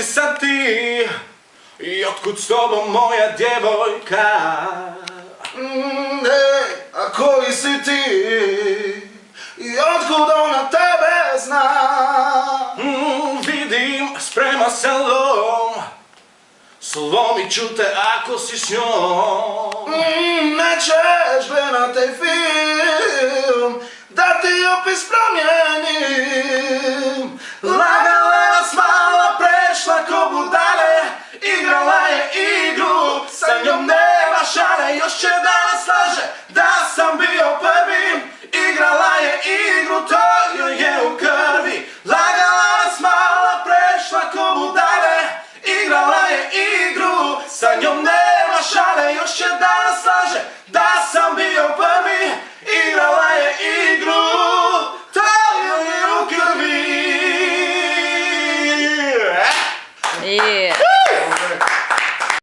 si sad ti i otkud s tobom moja djevojka? A koji si ti i otkud ona tebe zna? Vidim, sprema se lom, slomit ću te ako si s njom. Nećeš gledat taj film, da ti opis promijenim. Lagala je nas mala, prešla ko budale, igrala je igru, sa njom nema šale. Još će danas laže da sam bio prvi, igrala je igru, to joj je u krvi. Lagala nas mala, prešla ko budale, igrala je igru, sa njom nema šale. Još će danas laže da sam bio prvi, igrala je igru, to joj je u krvi. Yeah.